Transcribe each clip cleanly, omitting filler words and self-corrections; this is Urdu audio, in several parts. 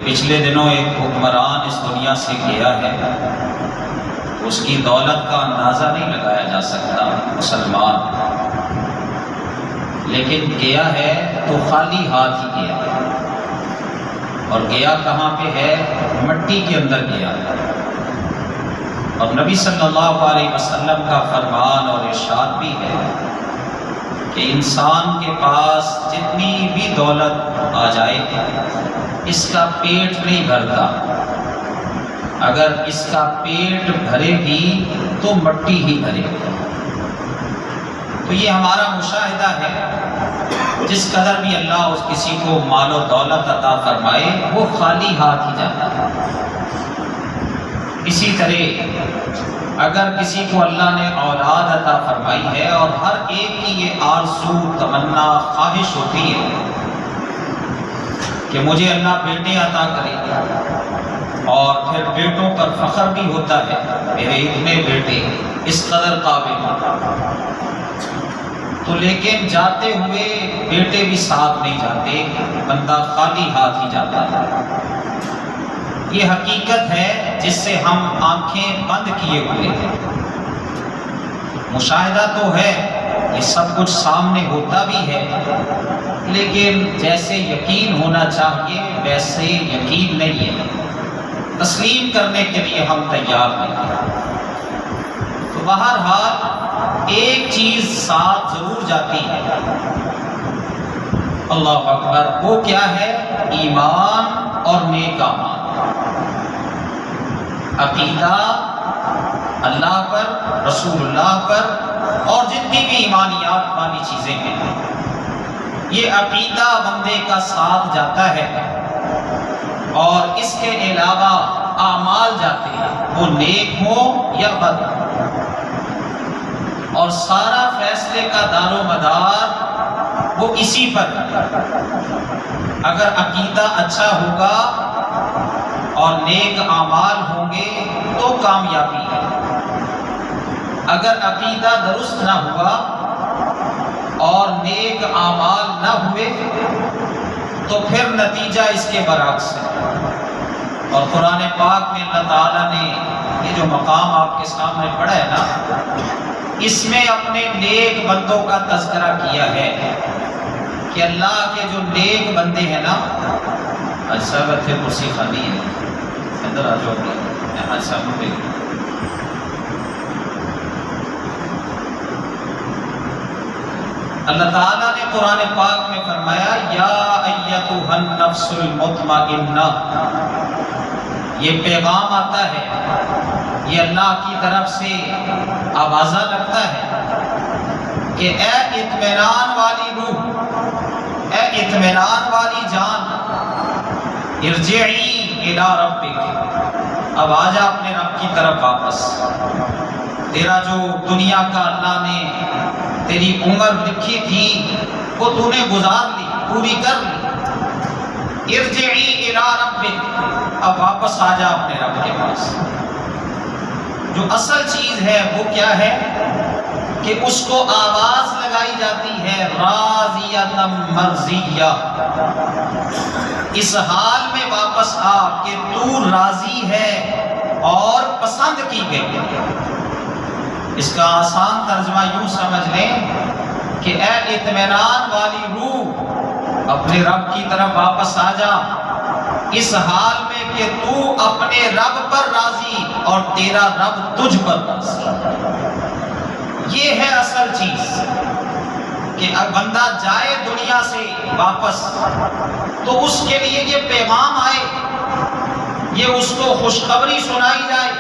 پچھلے دنوں ایک حکمران اس دنیا سے گیا ہے، اس کی دولت کا اندازہ نہیں لگایا جا سکتا مسلمان، لیکن گیا ہے تو خالی ہاتھ ہی گیا، اور گیا کہاں پہ ہے؟ مٹی کے اندر گیا۔ اور نبی صلی اللہ علیہ وسلم کا فرمان اور ارشاد بھی ہے کہ انسان کے پاس جتنی بھی دولت آ جائے اس کا پیٹ نہیں بھرتا، اگر اس کا پیٹ بھرے گی تو مٹی ہی بھرے گی۔ تو یہ ہمارا مشاہدہ ہے، جس قدر بھی اللہ اس کسی کو مال و دولت عطا فرمائے وہ خالی ہاتھ ہی جاتا ہے۔ اسی طرح اگر کسی کو اللہ نے اولاد عطا فرمائی ہے اور ہر ایک کی یہ آرزو تمنا خواہش ہوتی ہے کہ مجھے اللہ بیٹے عطا کرے، اور پھر بیٹوں پر فخر بھی ہوتا ہے، میرے اتنے بیٹے اس قدر قابل، تو لیکن جاتے ہوئے بیٹے بھی ساتھ نہیں جاتے، بندہ خالی ہاتھ ہی جاتا ہے۔ یہ حقیقت ہے جس سے ہم آنکھیں بند کیے ہوئے ہیں۔ مشاہدہ تو ہے، یہ سب کچھ سامنے ہوتا بھی ہے، لیکن جیسے یقین ہونا چاہیے ویسے یقین نہیں ہے، تسلیم کرنے کے لیے ہم تیار نہیں ہیں۔ تو بہرحال ایک چیز ساتھ ضرور جاتی ہے، اللہ اکبر، وہ کیا ہے؟ ایمان اور نیک اعمال، عقیدہ اللہ پر، رسول اللہ پر، اور جتنی بھی ایمانیات والی چیزیں ہیں، یہ عقیدہ بندے کا ساتھ جاتا ہے، اور اس کے علاوہ اعمال جاتے ہیں، وہ نیک ہو یا بد، اور سارا فیصلے کا دار و مدار وہ اسی پر۔ اگر عقیدہ اچھا ہوگا اور نیک اعمال ہوں گے تو کامیابی ہے، اگر عقیدہ درست نہ ہوا اور نیک اعمال نہ ہوئے تو پھر نتیجہ اس کے برعکس ہے۔ اور قرآن پاک میں اللہ تعالیٰ نے یہ جو مقام آپ کے سامنے پڑھا ہے نا، اس میں اپنے نیک بندوں کا تذکرہ کیا ہے کہ اللہ کے جو نیک بندے ہیں نا، اچھا بات ہے، کرسی خالی ہے، اندر آ جاؤ، اچھا مجھے اللہ تعالیٰ نے قرآن پاک میں فرمایا یا ایتھا النفس المطمئنہ، یہ پیغام آتا ہے، یہ اللہ کی طرف سے آوازہ لگتا ہے کہ اے اطمینان والی روح، اے اطمینان والی جان، ارجعی الی ربک، اب آجا اپنے رب کی طرف واپس، تیرا جو دنیا کا اللہ نے تیری عمر لکھی تھی وہ تو نے گزار لی، پوری کر لی، ارجعی الی ربک، اب واپس آجا اپنے رب کے پاس۔ جو اصل چیز ہے وہ کیا ہے کہ اس کو آواز لگائی جاتی ہے راضیۃ مرضیہ، اس حال میں واپس آ کہ تو راضی ہے اور پسند کی گئی۔ اس کا آسان ترجمہ یوں سمجھ لیں کہ اے اطمینان والی روح، اپنے رب کی طرف واپس آ جا، اس حال میں کہ تو اپنے رب پر راضی اور تیرا رب تجھ پر راضی۔ یہ ہے اصل چیز کہ اب بندہ جائے دنیا سے واپس تو اس کے لیے یہ پیغام آئے، یہ اس کو خوشخبری سنائی جائے،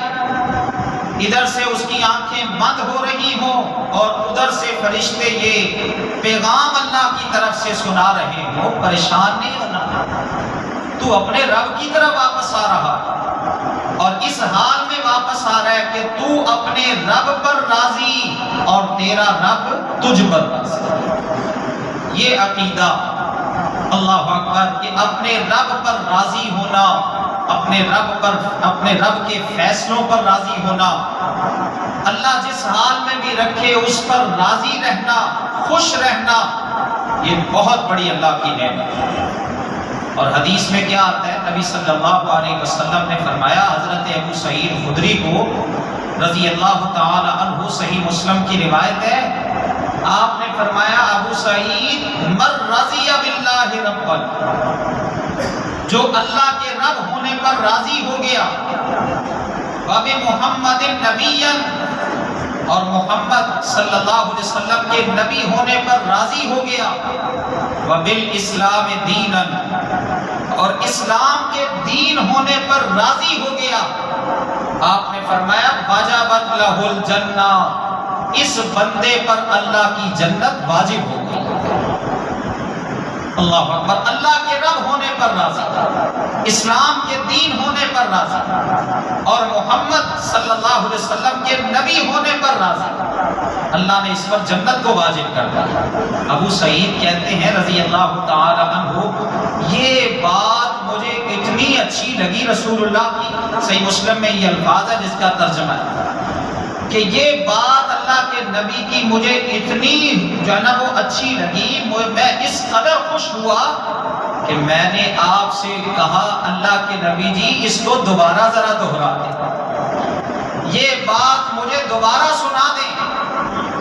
ادھر سے اس کی آنکھیں بند ہو رہی ہوں اور ادھر سے فرشتے یہ پیغام اللہ کی طرف سے سنا رہے ہو، پریشان نہیں ہونا، تو اپنے رب کی طرف واپس آ رہا، اور اس حال میں واپس آ رہا ہے کہ تو اپنے رب پر راضی اور تیرا رب تجھ پر راضی۔ یہ عقیدہ، اللہ اکبر، کہ اپنے رب پر راضی ہونا، اپنے رب کے فیصلوں پر راضی ہونا، اللہ جس حال میں بھی رکھے اس پر راضی رہنا، خوش رہنا، یہ بہت بڑی اللہ کی نعمت ہے۔ اور حدیث میں کیا آتا ہے، نبی صلی اللہ علیہ وسلم نے فرمایا، حضرت ابو سعید خدری کو رضی اللہ تعالی عنہ، صحیح مسلم کی روایت ہے، آپ نے فرمایا ابو سعید من رضی باللہ ربا، جو اللہ کے رب ہونے پر راضی ہو گیا، وبمحمد نبیا، اور محمد صلی اللہ علیہ وسلم کے نبی ہونے پر راضی ہو گیا، وبالاسلام دینا، اور اسلام کے دین ہونے پر راضی ہو گیا، آپ نے فرمایا وجبت لہ الجنہ، اس بندے پر اللہ کی جنت واجب ہو گئی۔ اللہ اکبر، اللہ کے رب ہونے پر راضی، اسلام کے دین ہونے پر راضی، اور محمد صلی اللہ علیہ وسلم کے نبی ہونے پر راضی، اللہ نے اس پر جنت کو واجب کر دیا۔ ابو سعید کہتے ہیں رضی اللہ تعالی عنہ، یہ بات مجھے اتنی اچھی لگی رسول اللہ کی، صحیح مسلم میں یہ الفاظ ہے جس کا ترجمہ ہے کہ یہ بات اللہ کے نبی کی مجھے اتنی جو ہے نا وہ اچھی لگی، میں اس قدر خوش ہوا کہ میں نے آپ سے کہا اللہ کے نبی جی اس کو دوبارہ ذرا دہرا دیں، یہ بات مجھے دوبارہ سنا دیں۔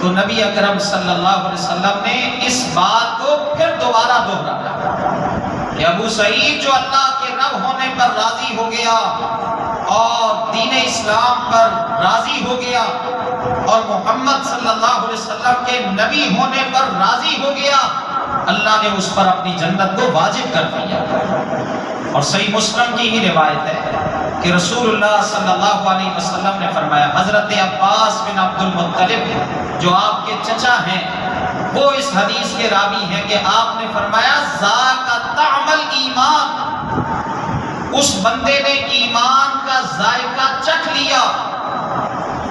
تو نبی اکرم صلی اللہ علیہ وسلم نے اس بات کو پھر دوبارہ دہرایا کہ ابو سعید جو اللہ کے رب ہونے پر راضی ہو گیا اور دین اسلام پر راضی ہو گیا اور محمد صلی اللہ علیہ وسلم کے نبی ہونے پر راضی ہو گیا، اللہ نے اس پر اپنی جنت کو واجب کر دیا۔ اور صحیح مسلم کی ہی روایت ہے کہ رسول اللہ صلی اللہ علیہ وسلم نے فرمایا، حضرت عباس بن عبد المطلب جو آپ کے چچا ہیں وہ اس حدیث کے راوی ہیں کہ آپ نے فرمایا ذاق طعم الایمان، اس بندے نے ایمان کا ذائقہ چکھ لیا۔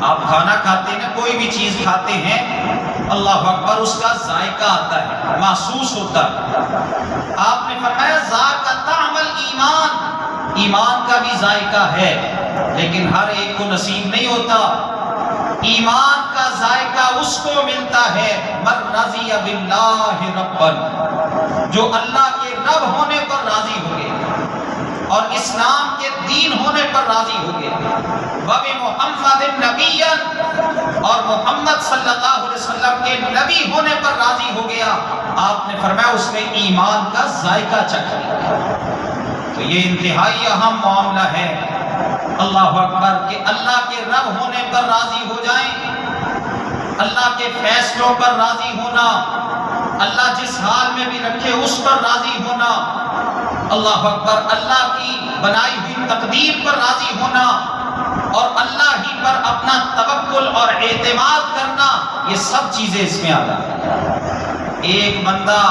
آپ کھانا کھاتے ہیں، کوئی بھی چیز کھاتے ہیں، اللہ اکبر، اس کا ذائقہ آتا ہے، محسوس ہوتا ہے۔ آپ نے فرمایا ذاق طعم الایمان، ایمان کا بھی ذائقہ ہے لیکن ہر ایک کو نصیب نہیں ہوتا۔ ایمان کا ذائقہ اس کو ملتا ہے من رضی باللہ ربا، جو اللہ کے رب ہونے پر راضی ہو گئے اور اسلام کے دین ہونے پر راضی ہو گئے، وبمحمد نبیا، اور محمد صلی اللہ علیہ وسلم کے نبی ہونے پر راضی ہو گیا۔ آپ نے فرمایا اس نے ایمان کا ذائقہ چکھ لیا۔ تو یہ انتہائی اہم معاملہ ہے، اللہ اکبر، کہ اللہ کے رب ہونے پر راضی ہو جائیں، اللہ کے فیصلوں پر راضی ہونا، اللہ جس حال میں بھی رکھے اس پر راضی ہونا، اللہ اکبر، اللہ کی بنائی ہوئی تقدیر پر راضی ہونا اور اللہ ہی پر اپنا توکل اور اعتماد کرنا، یہ سب چیزیں اس میں آ جاتی ہیں۔ ایک بندہ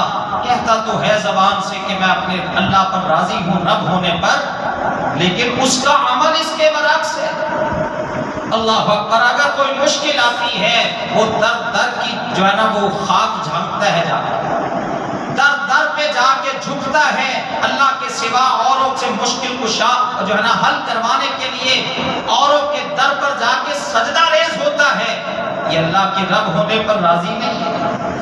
کہتا تو ہے زبان سے کہ میں اپنے اللہ پر راضی ہوں رب ہونے پر، لیکن اس کا عمل اس کے برعکس ہے۔ اللہ اکبر، اگر کوئی مشکل آتی ہے وہ در در کی جو ہے نا وہ خاک جھانکتا ہے، جا در در پہ جا کے جھکتا ہے، اللہ کے سوا اوروں سے مشکل کشا جو ہے نا حل کروانے کے لیے اوروں کے در پر جا کے سجدہ ریز ہوتا ہے، یہ اللہ کے رب ہونے پر راضی نہیں ہے۔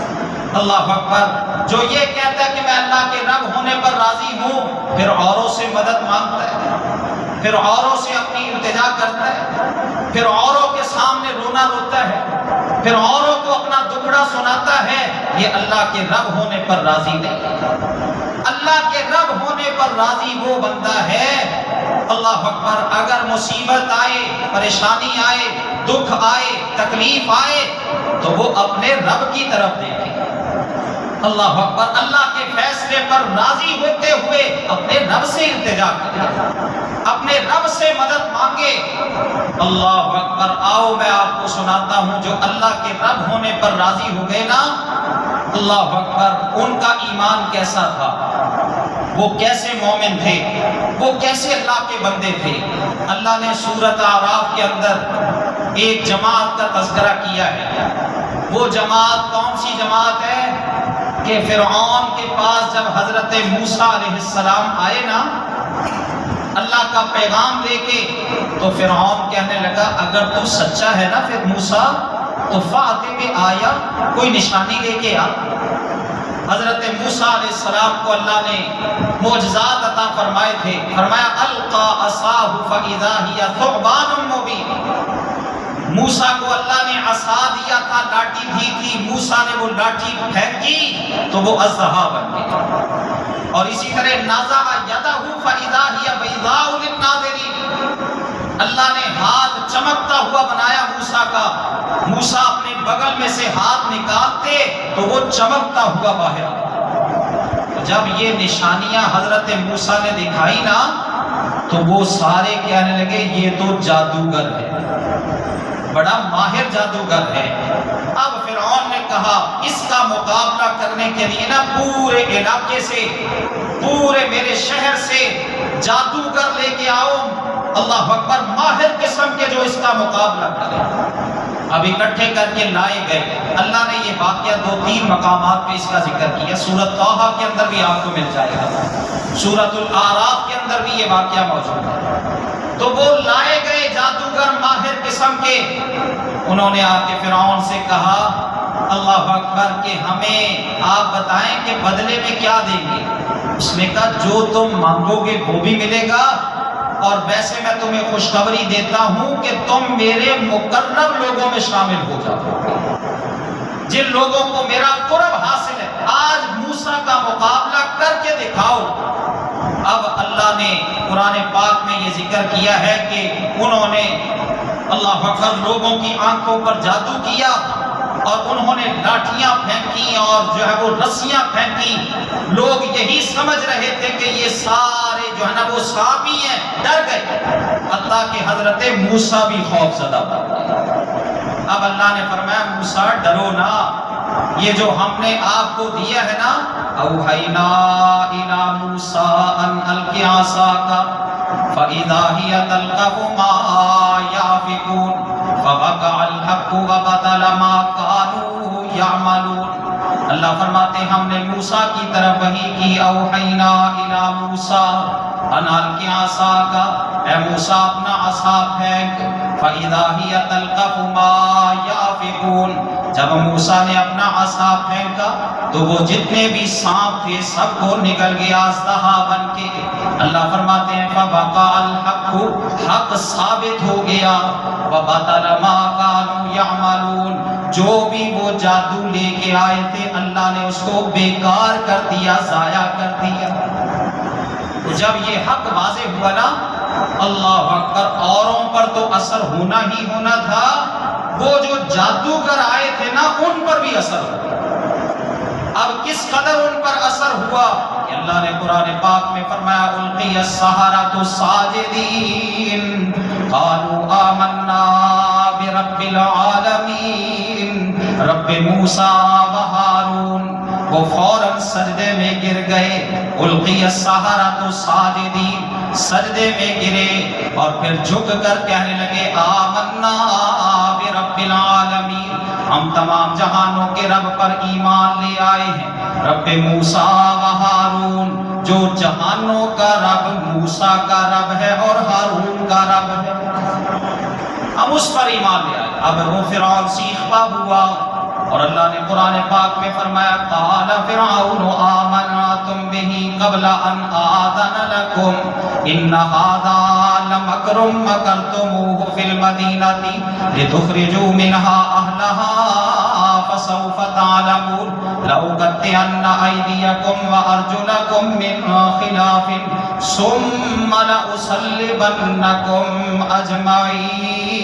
اللہ اکبر، جو یہ کہتا ہے کہ میں اللہ کے رب ہونے پر راضی ہوں، پھر اوروں سے مدد مانگتا ہے، پھر اوروں سے اپنی التجا کرتا ہے، پھر اوروں کے سامنے رونا روتا ہے، پھر اوروں کو اپنا دکھڑا سناتا ہے، یہ اللہ کے رب ہونے پر راضی نہیں۔ اللہ کے رب ہونے پر راضی وہ بندہ ہے، اللہ اکبر، اگر مصیبت آئے، پریشانی آئے، دکھ آئے، تکلیف آئے تو وہ اپنے رب کی طرف دیکھے، اللہ اکبر، اللہ کے فیصلے پر راضی ہوتے ہوئے اپنے رب سے التجا کرے، اپنے رب سے مدد مانگے۔ اللہ اکبر، آؤ میں آپ کو سناتا ہوں جو اللہ کے رب ہونے پر راضی ہو گئے نا، اللہ اکبر، ان کا ایمان کیسا تھا، وہ کیسے مومن تھے، وہ کیسے اللہ کے بندے تھے۔ اللہ نے سورۃ اعراف کے اندر ایک جماعت کا تذکرہ کیا ہے، وہ جماعت کون سی جماعت ہے کہ فرعون کے پاس جب حضرت موسیٰ علیہ السلام آئے نا اللہ کا پیغام لے کے، تو فرعون کہنے لگا اگر تو سچا ہے نا پھر موسیٰ تو فاتح میں آیا، کوئی نشانی لے کے آ۔ حضرت موسیٰ علیہ السلام کو اللہ نے معجزات عطا فرمائے تھے. فرمایا القا عصاہ فاذا ہی ثعبان مبین. موسیٰ کو اللہ نے عصا دیا تھا, لاٹھی دی تھی, موسیٰ نے وہ لاٹھی پھینکی تو وہ اژدہا بن گئی. اور اسی طرح نازع یدہ فاذا ہی بیضاء للناظرین. اللہ نے ہاتھ چمکتا ہوا بنایا موسیٰ کا. موسیٰ اپنے بغل میں سے ہاتھ نکالتے تو وہ چمکتا ہوا باہر آتا. جب یہ نشانیاں حضرت موسیٰ نے دکھائی نا تو وہ سارے کہنے لگے یہ تو جادوگر ہے, بڑا ماہر جادوگر ہے. اب فرعون نے کہا اس کا مقابلہ کرنے کے لیے نا پورے علاقے سے, پورے میرے شہر سے جادوگر لے کے آؤ, اللہ اکبر, ماہر قسم کے جو اس کا مقابلہ کرے. اب اکٹھے کر کے لائے گئے. اللہ نے یہ واقعہ 2-3 مقامات پہ اس کا ذکر کیا. سورۃ طٰہٰ کے اندر بھی آپ کو مل جائے گا, سورۃ الاعراف کے اندر بھی یہ واقعہ موجود ہے. تو وہ لائے گئے جادوگر ماہر قسم کے. انہوں نے آ کے فرعون سے کہا اللہ اکبر کہ ہمیں آپ بتائیں کہ بدلے میں کیا دیں گے. اس نے کہا جو تم مانگو گے وہ بھی ملے گا, اور ویسے میں تمہیں خوشخبری دیتا ہوں کہ تم میرے مقرب لوگوں میں شامل ہو جاؤ گے, جن لوگوں کو میرا قرب حاصل ہے. آج موسیٰ کا مقابلہ کر کے دکھاؤ. اب اللہ نے قرآن پاک میں یہ ذکر کیا ہے کہ انہوں نے اللہ اکبر لوگوں کی آنکھوں پر جادو کیا اور انہوں نے لاٹھیاں پھینکی اور جو ہے وہ رسیاں پھینکی. لوگ یہی سمجھ رہے تھے کہ یہ سارے جو ہے نا وہ سانپ ہی ہیں, ڈر گئے. حتیٰ کہ حضرت موسیٰ بھی خوف زدہ ہو گئے. اب اللہ نے فرمایا موسیٰ ڈرو نہ, یہ جو ہم نے آپ کو دیا ہے نا, اوحینا الی موسیٰ ان القی عصاک فاذا ہی تلقف ما یافکون فوقع الحق وبطل ما كانوا يعملون. اللہ فرماتے ہیں ہم نے موسیٰ کی طرف وحی کی. اوحینا الی موسیٰ ان القی عصاک, اے موسیٰ اپنا عصا پھینک. فاذا ہی تلقف ما یافکون, جب موسیٰ نے اپنا عصا پھینکا تو وہ جتنے بھی سانپ تھے سب کو نکل گیا اژدہا بن کے. اللہ فرماتے ہیں فوقع الحق, حق ثابت ہو گیا. وبطل ما كانوا يعملون, جو بھی وہ جادو لے کے آئے تھے اللہ نے اس کو بیکار کر دیا, ضائع کر دیا. جب یہ حق واضح ہوا نا, اللہ اکبر, اوروں پر تو اثر ہونا ہی ہونا تھا, وہ جو جادوگر آئے تھے نا ان پر بھی اثر ہوا. اب کس قدر ان پر اثر ہوا کہ اللہ نے قرآن پاک میں فرمایا القی السحرۃ ساجدین قالوا آمنا برب العالمین رب موسیٰ و ہارون. وہ فوراً سجدے میں گر گئے. القی السحرۃ ساجدین, سجدے میں گرے اور پھر جھک کر کہنے لگے آمنا برب العالمین, ہم تمام جہانوں کے رب پر ایمان لے آئے ہیں. رب موسیٰ و ہارون, جو جہانوں کا رب موسیٰ کا رب ہے اور ہارون کا رب ہے, ہم اس پر ایمان لے آئے. اب وہ فرعون سیخپا ہوا اور اللہ نے قرآن پاک میں فرمایا قال فرعون آمنتم به قبل ان آذن لكم ان هذا لمکر مکرتموه في المدینة لتخرجوا منها اهلها فسوف تعلمون لأقطعن أيديكم وأرجلكم من خلاف ثم لأصلبنكم أجمعين.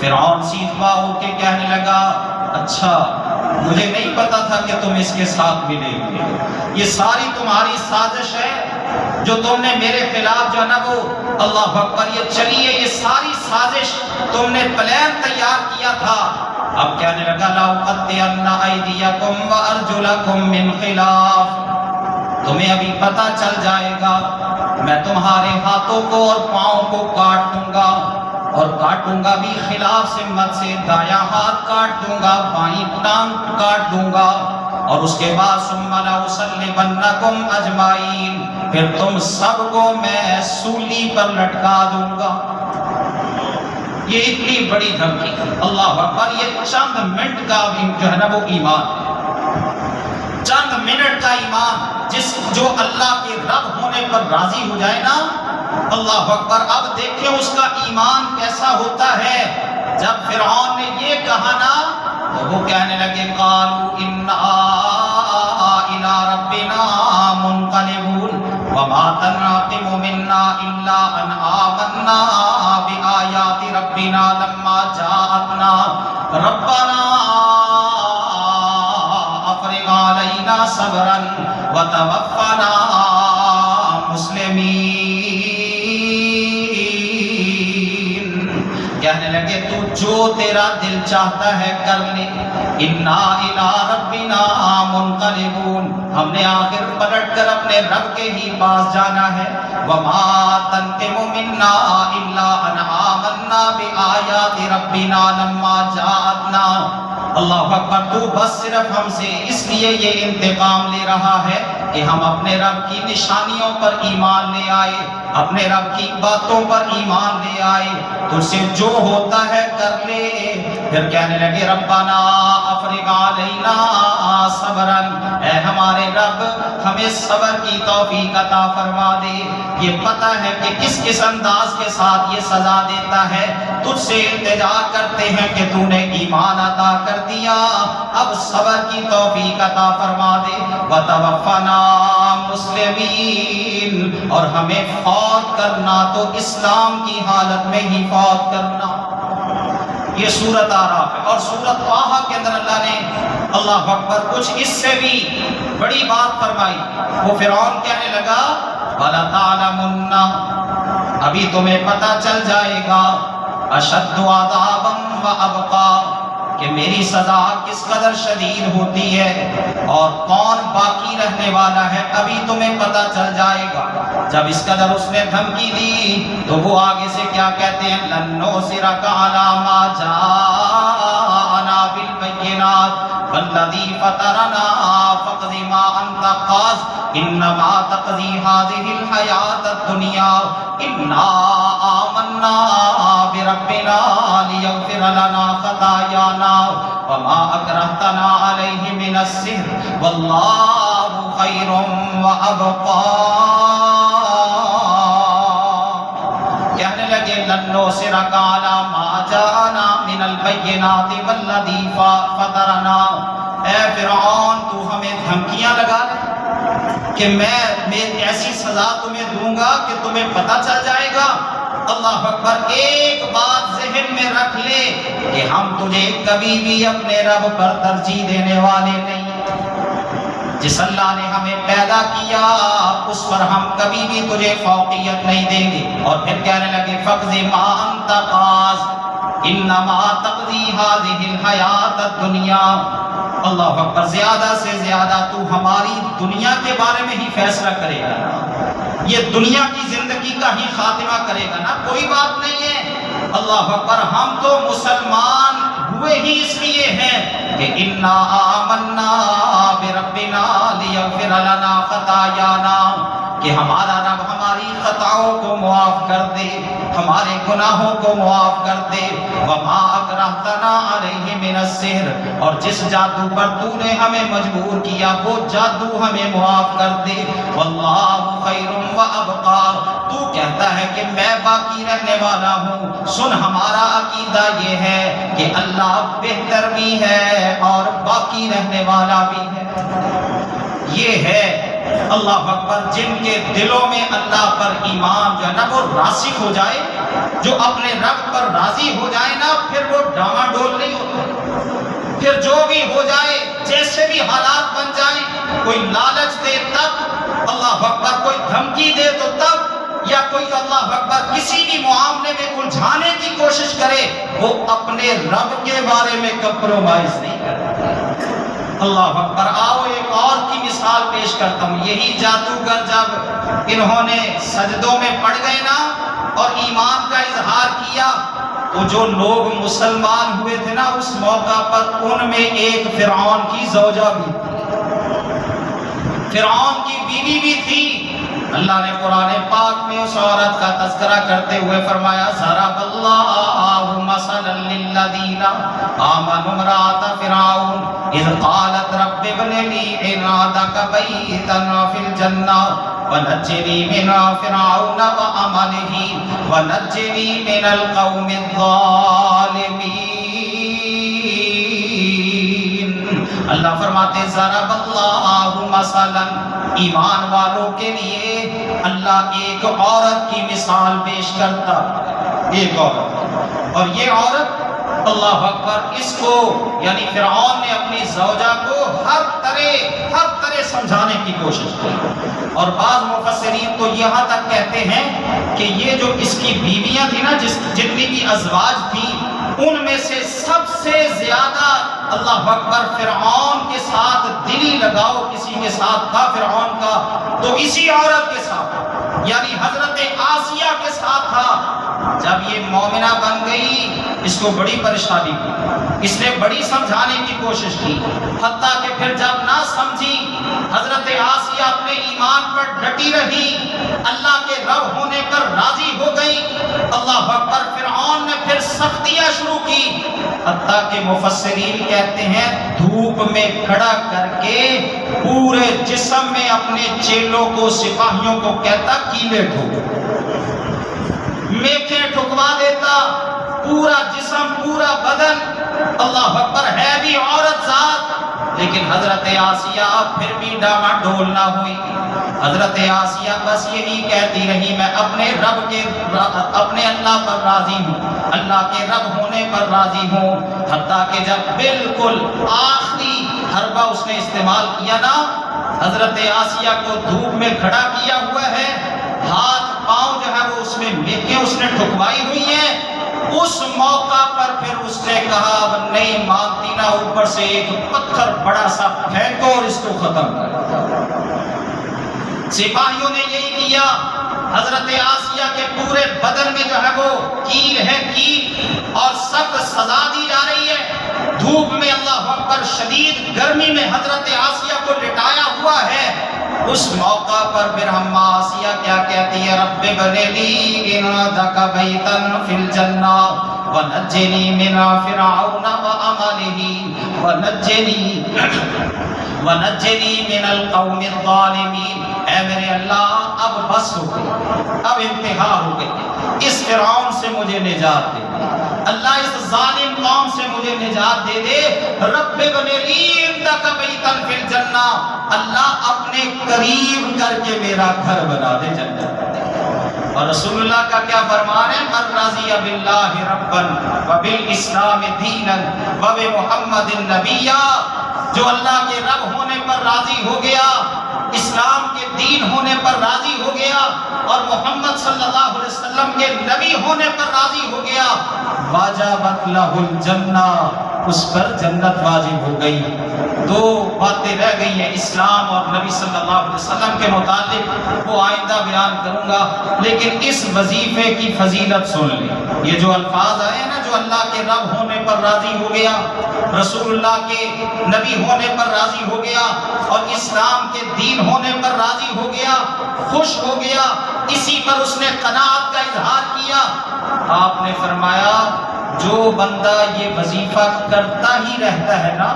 فرعون سیخوا ہو کے کہنے لگا اچھا مجھے نہیں پتا تھا کہ تم اس کے ساتھ ملے گے, یہ ساری تمہاری سازش ہے جو تم نے میرے خلاف جو ہے نا وہ اللہ اکبر یہ چلی ہے, یہ ساری سازش تم نے پلان تیار کیا تھا. اب کہنے لگا لأقطعن أيديكم وأرجلكم من خلاف, تمہیں ابھی پتہ چل جائے گا, میں تمہارے ہاتھوں کو اور پاؤں کو کاٹ دوں گا, اور کاٹوں گا بھی خلاف سمت سے, دایاں ہاتھ کاٹ دوں گا, بائیں ٹانگ کاٹ دوں گا, اور اس کے بعد ثم لأصلبنکم اجمعین, پھر تم سب کو میں سولی پر لٹکا دوں گا. یہ اتنی بڑی دھمکی، اللہ اکبر، یہ چند منٹ کا جو ہے نا وہ ایمان، چند منٹ کا ایمان، جو اللہ کے رب ہونے پر راضی ہو جائے نا، اللہ اکبر۔ اب دیکھیں اس کا ایمان کیسا ہوتا ہے۔ جب فرعون نے یہ کہا نا تو وہ کہنے لگے قالوا انا الی ربنا منقلبون وما تنقم منا الا ان آمنا بآیات ربنا لما جاءتنا ربنا افرغ علینا صبرا وتوفنا مسلمین۔ کہنے لگے تو جو تیرا دل چاہتا ہے کر لے، انا الی ربنا منقلبون، ہم نے آخر پلٹ کر اپنے رب کے ہی پاس جانا ہے، وما تنقم منا الا ان آمنا بآیات ربنا لما جاءتنا۔ اللہ اکبر، تو بس صرف ہم سے اس لیے یہ انتقام لے رہا ہے کہ ہم اپنے رب کی نشانیوں پر ایمان لے آئے، اپنے رب کی باتوں پر ایمان لے آئے، تجھ سے جو ہوتا ہے کر لے۔ پھر کہنے لگے ربنا افرغ علینا صبرا، اے ہمارے رب ہمیں صبر کی توفیق عطا فرما دے۔ یہ پتہ ہے کہ کس کس انداز کے ساتھ یہ سزا دیتا ہے، تجھ سے التجا کرتے ہیں کہ تو نے ایمان عطا کر دیا، اب صبر کی توفیق عطا فرما دے، وتوفنا مسلمین، اور ہمیں فوت کرنا تو اسلام کی حالت میں ہی فوت کرنا۔ یہ سورت آراف ہے، اور سورت طٰہٰ کے اندر اللہ نے اللہ اکبر کچھ اس سے بھی بڑی بات فرمائی۔ وہ فرعون کہنے لگا وَلَتَعْلَمُنَّ، ابھی تمہیں پتہ چل جائے گا، أَشَدُّ عَذَابًا وَأَبْقَىٰ، کہ میری سزا کس قدر شدید ہوتی ہے اور کون باقی رہنے والا ہے، ابھی تمہیں پتہ چل جائے گا۔ جب اس قدر اس نے دھمکی دی تو وہ آگے سے کیا کہتے ہیں، لَن نُؤْثِرَكَ عَلَىٰ مَا جَاءَنَا بِالْبَيِّنَاتِ وَالَّذِي فَطَرَنَا فَاقْضِ مَا أَنتَ قَاضٍ إِنَّمَا تَقْضِي هَٰذِهِ الْحَيَاةَ الدُّنْيَا إِنَّا آمَنَّا بِرَبِّنَا لِيَغْفِرَ لَنَا خَطَايَانَا وَمَا أَكْرَهْتَنَا عَلَيْهِ مِنَ السِّحْرِ وَاللَّهُ خَيْرٌ وَأَبْقَىٰ۔ کہنے لگے لن نُؤْثِرَكَ عَلَىٰ مَا جَاءَنَا مِنَ الْبَيِّنَاتِ وَالَّذِي فَطَرَنَا، اے فرعون تو ہمیں دھمکیاں لگا رہے کہ میں ایسی سزا تمہیں دوں گا کہ تمہیں پتہ چل جائے گا۔ اللہ اکبر، ایک بات ذہن میں رکھ لے کہ ہم تجھے کبھی بھی اپنے رب پر ترجیح دینے والے نہیں۔ جس اللہ نے ہمیں پیدا کیا اس پر ہم کبھی بھی تجھے فوقیت نہیں دیں گے۔ اور پھر کہنے لگے فَاقْضِ مَا أَنْتَ قَاضٍ إِنَّمَا تَقْضِي هَٰذِهِ الْحَيَاةَ الدُّنْيَا۔ اللہ اکبر، زیادہ سے زیادہ تو ہماری دنیا کے بارے میں ہی فیصلہ کرے گا نا، یہ دنیا کی زندگی کا ہی خاتمہ کرے گا نا، کوئی بات نہیں ہے۔ اللہ اکبر، ہم تو مسلمان ہوئے ہی اس لیے ہیں کہ انا آمنا بربنا لیغفر لنا خطایانا، کہ ہمارا رب ہماری خطاؤں کو معاف کر دے، ہمارے گناہوں کو معاف کر دے، وما اکرہتنا علیہ من السحر، اور جس جادو پر تو نے ہمیں مجبور کیا وہ جادو ہمیں معاف کر دے، واللہ خیر وابقیٰ، تو کہتا ہے کہ میں باقی رہنے والا ہوں۔ سن، ہمارا عقیدہ یہ ہے کہ اللہ بہتر بھی ہے اور باقی رہنے والا بھی ہے۔ یہ ہے اللہ اکبر، جن کے دلوں میں اللہ پر ایمان جو ہے نا وہ راسخ ہو جائے، جو اپنے رب پر راضی ہو جائے نا، پھر وہ ڈاما ڈول نہیں ہوتا، پھر جو بھی ہو جائے، جیسے بھی حالات بن جائیں، کوئی لالچ دے تب اللہ اکبر، کوئی دھمکی دے تو تب، یا کوئی اللہ اکبر کسی بھی معاملے میں الجھانے کی کوشش کرے، وہ اپنے رب کے بارے میں کمپرومائز نہیں کرتا۔ اللہ اکبر، آؤ ایک اور کی مثال پیش کرتا ہوں۔ یہی جادوگر جب انہوں نے سجدوں میں پڑ گئے نا اور ایمان کا اظہار کیا، تو جو لوگ مسلمان ہوئے تھے نا اس موقع پر ان میں ایک فرعون کی زوجہ بھی تھی، فرعون کی بیوی بھی تھی۔ اللہ نے قرآن پاک میں اس عورت کا تذکرہ کرتے ہوئے فرمایا ضرب اللہ مثلا للذین آمنوا امرأۃ فرعون اذ قالت رب ابن لی عندک بیتا فی الجنہ ونجنی من فرعون وعملہ ونجنی من القوم الظالمین۔ اللہ فرماتے ضرب اللہ مثلا، ایمان والوں کے لیے اللہ ایک عورت کی مثال پیش کرتا، ایک عورت، اور یہ عورت اللہ اکبر، اس کو یعنی فرعون نے اپنی زوجہ کو ہر طرح سمجھانے کی کوشش کی، اور بعض مفسرین تو یہاں تک کہتے ہیں کہ یہ جو اس کی بیویاں تھیں نا، جتنی بھی ازواج تھیں، ان میں سے سب سے زیادہ اللہ اکبر فرعون کے ساتھ دلی لگاؤ کسی کے ساتھ تھا فرعون کا تو اسی عورت کے ساتھ، یعنی حضرت آسیہ کے ساتھ تھا۔ جب یہ مومنہ بن گئی، اس کو بڑی پریشانی کی، اس نے بڑی سمجھانے کی کوشش کی، حتیٰ کہ پھر جب نہ سمجھی، حضرت آسیہ اپنے ایمان پر ڈٹی رہی، اللہ کے رب ہونے پر راضی ہو گئی، اللہ اکبر، فرعون نے پھر سختیاں شروع کی، حتیٰ کہ مفسرین کہتے ہیں دھوپ میں کھڑا کر کے پورے جسم میں اپنے چیلوں کو، سپاہیوں کو کہتا کیلے ٹھوک، میکھیں ٹھکوا دیتا، پورا جسم، پورا بدن، اللہ اکبر، ہے بھی عورت ذات، لیکن حضرت آسیہ پھر بھی ڈاما ڈول نہ ہوئی۔ حضرت آسیہ بس یہی کہتی رہی میں اپنے اللہ پر راضی ہوں، اللہ کے رب ہونے پر راضی ہوں، حتیٰ کہ جب بالکل آخری حربہ اس نے استعمال کیا نا، حضرت آسیہ کو دھوپ میں کھڑا کیا ہوا ہے، ہاتھ پاؤں جو ہے وہ اس میں میکھیں اس نے ٹھکوائی ہوئی ہیں، اس موقع پر پھر اس نے کہا اب نہیں مانتی نا، اوپر سے ایک پتھر بڑا سا پھینکو اور اس کو ختم کر۔ سپاہیوں نے یہی کیا، حضرت آسیہ کے پورے بدن میں جو ہے وہ کیل ہے، کیل، اور سخت سزا دی جا رہی ہے، دھوپ میں اللہ اکبر شدید گرمی میں حضرت آسیہ کو لٹایا ہوا ہے۔ اس موقع پر پھر ہم آسیہ کیا کہتی ہے، رب ابن لی عندک بیتا فی الجنہ ونجنی من فرعون وعملہ ونجنی من القوم الظالمین۔ اے میرے اللہ اب بس ہو گئی، اب انتہا ہو گئی، اس فرعون سے مجھے نجات دے، اللہ اس ظالم قوم سے مجھے نجات دے دے۔ رب ابن لی عندک بیتا فی الجنہ، اللہ اپنے قریب کر کے میرا گھر بنا دے جنت۔ اور رسول اللہ کا کیا فرمان ہے، من رضی باللہ ربا وبالاسلام دینا وبمحمد نبیا، جو اللہ کے رب ہونے پر راضی ہو گیا، اسلام کے دین ہونے پر راضی ہو گیا، اور محمد صلی اللہ علیہ وسلم کے نبی ہونے پر راضی ہو گیا، واجبت لہ الجنہ، اس پر جنت واجب ہو گئی۔ دو باتیں رہ گئی ہیں اسلام اور نبی صلی اللہ علیہ وسلم کے متعلق، وہ آئندہ بیان کروں گا، لیکن اس وظیفے کی فضیلت سن لیں۔ یہ جو الفاظ آئے نا، جو اللہ کے رب ہونے پر راضی ہو گیا، رسول اللہ کے نبی ہونے پر راضی ہو گیا، اور اسلام کے دین ہونے پر راضی ہو گیا، خوش ہو گیا، اسی پر اس نے قناعت کا اظہار کیا۔ آپ نے فرمایا جو بندہ یہ وظیفہ کرتا ہی رہتا ہے نا،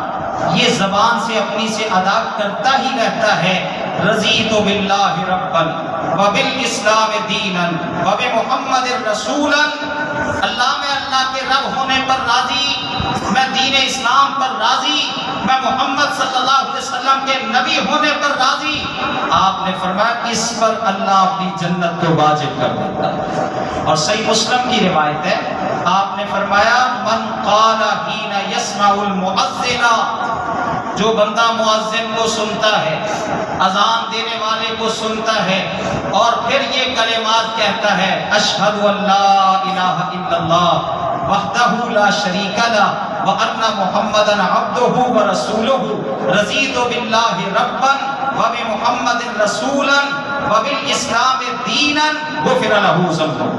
یہ زبان سے اپنی سے ادا کرتا ہی رہتا ہے، رضیت باللہ ربا وبالاسلام دینا وبمحمد رسولا، اللہ میں اللہ کے رب ہونے پر راضی، میں دین اسلام پر راضی، میں محمد صلی اللہ علیہ وسلم کے نبی ہونے پر راضی۔ آپ نے فرمایا اس پر اللہ اپنی جنت کو واجب کر دیتا ہے۔ اور صحیح مسلم کی روایت ہے، آپ نے فرمایا من قال حین یسمع المؤذن، جو بندہ مؤذن کو سنتا ہے، اذان دینے والے کو سنتا ہے، اور پھر یہ کلمات کہتا ہے، اشہد ان لا الہ الا اللہ وحدہ لا شریک لہ وان محمدا عبدہ ورسولہ، رضیت باللہ ربا وبمحمد رسولا وبالاسلام دینا غفر لہ ذنبہ۔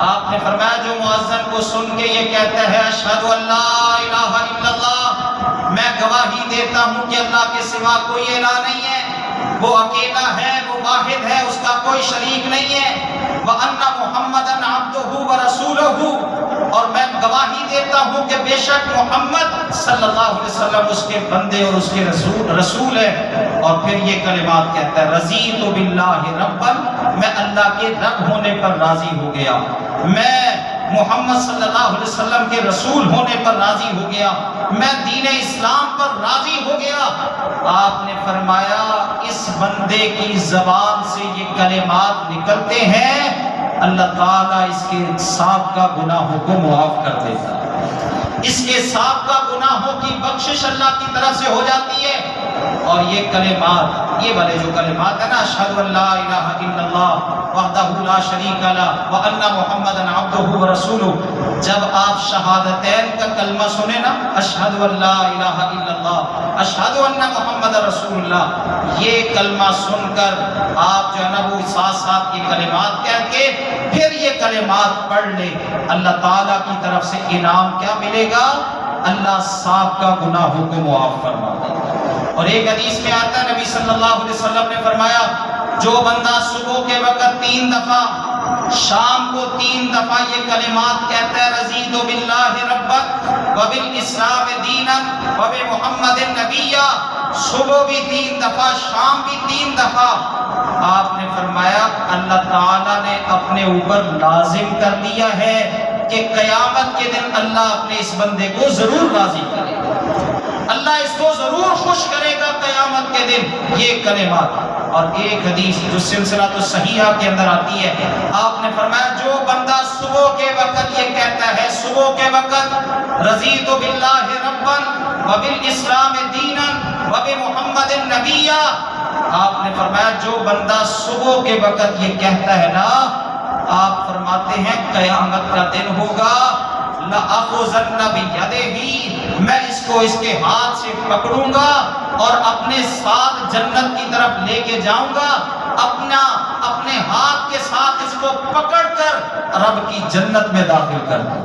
آپ نے فرمایا جو مؤذن کو سن کے یہ کہتا ہے، اشہد ان لا الہ الا اللہ، میں گواہی دیتا ہوں کہ اللہ کے سوا کوئی الہ نہیں ہے، وہ اکیلا ہے، وہ واحد ہے، اس کا کوئی شریک نہیں ہے۔ وَأَنَّ مُحَمَّدًا عَبْدُهُ وَرَسُولُهُ، اور میں گواہی دیتا ہوں کہ بے شک محمد صلی اللہ علیہ وسلم اس کے بندے اور اس کے رسول ہے۔ اور پھر یہ کلمات کہتا ہے، رضیت باللہ ربا، میں اللہ کے رب ہونے پر راضی ہو گیا، میں محمد صلی اللہ علیہ وسلم کے رسول ہونے پر راضی ہو گیا، میں دین اسلام پر راضی ہو گیا۔ آپ نے فرمایا اس بندے کی زبان سے یہ کلمات نکلتے ہیں، اللہ تعالیٰ اس کے سابقہ گناہوں کو معاف کر دیتا ہے، اس کے سابقہ گناہوں کی بخشش اللہ کی طرف سے ہو جاتی ہے۔ اور یہ کلمات، یہ والے جو کلمات ہیں نا، اشہد ان لا الہ الا اللہ وحدہ لا شریک لہ وان محمدا عبدہ ورسولہ، جب آپ شہادتین کا کلمہ سنیں نا، اشہد ان لا الہ الا اللہ اشہد ان محمد رسول اللہ، یہ کلمہ سن کر آپ جو ہے نا وہ ساتھ ساتھ یہ کلمات کہہ کے پھر یہ کلمات پڑھ لے، اللہ تعالیٰ کی طرف سے انعام کیا ملے گا؟ اللہ سابقہ گناہوں کو معاف فرما دے گا۔ اور ایک حدیث میں آتا ہے، نبی صلی اللہ علیہ وسلم نے فرمایا، جو بندہ صبح کے وقت 3 دفعہ، شام کو 3 دفعہ یہ کلمات کہتا ہے، رضیت باللہ ربا وبالاسلام دینا وبمحمد نبیا، صبح بھی 3 دفعہ، شام بھی 3 دفعہ، آپ نے فرمایا اللہ تعالیٰ نے اپنے اوپر لازم کر دیا ہے کہ قیامت کے دن اللہ اپنے اس بندے کو ضرور راضی کرے گا، اللہ اس کو ضرور خوش کرے گا قیامت کے دن، یہ کلمات۔ اور ایک حدیث جو سلسلہ تو صحیحہ کے اندر آتی ہے، آپ نے فرمایا جو بندہ صبح کے وقت یہ کہتا ہے، صبح کے وقت رضیت باللہ ربا وبالاسلام دینا وبمحمد نبیا، آپ نے فرمایا جو بندہ صبح کے وقت یہ کہتا ہے نا، آپ فرماتے ہیں قیامت کا دن ہوگا، لَأَخُذَنَّ بِيَدِهِ، میں اس کو اس کے ہاتھ سے پکڑوں گا اور اپنے ساتھ جنت کی طرف لے کے جاؤں گا، اپنے ہاتھ کے ساتھ اس کو پکڑ کر رب کی جنت میں داخل کر دوں۔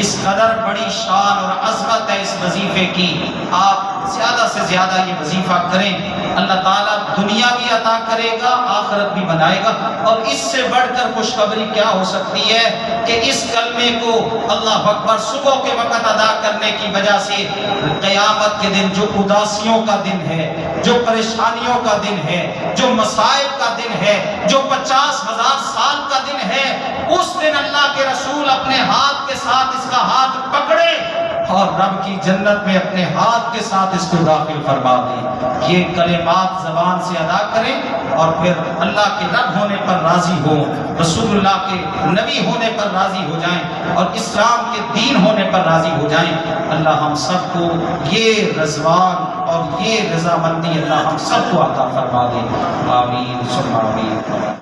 اس قدر بڑی شان اور عظمت ہے اس وظیفے کی، آپ زیادہ سے زیادہ یہ وظیفہ کریں، اللہ تعالیٰ دنیا بھی عطا کرے گا، آخرت بھی بنائے گا۔ اور اس سے بڑھ کر خوشخبری کیا ہو سکتی ہے کہ اس کلمے کو اللہ اکبر صبح کے وقت ادا کرنے کی وجہ سے قیامت کے دن جو اداسیوں کا دن ہے، جو پریشانیوں کا دن ہے، جو مصائب کا دن ہے، جو 50,000 سال کا دن ہے، اس دن اللہ کے رسول اپنے ہاتھ کے ساتھ اس کا ہاتھ پکڑے اور رب کی جنت میں اپنے ہاتھ کے ساتھ اس کو داخل فرما دیں۔ یہ کلمات زبان سے ادا کریں اور پھر اللہ کے رب ہونے پر راضی ہوں، رسول اللہ کے نبی ہونے پر راضی ہو جائیں اور اسلام کے دین ہونے پر راضی ہو جائیں۔ اللہ ہم سب کو یہ رضوان اور یہ رضامندی اللہ ہم سب کو عطا فرما دے، آمین ثم آمین۔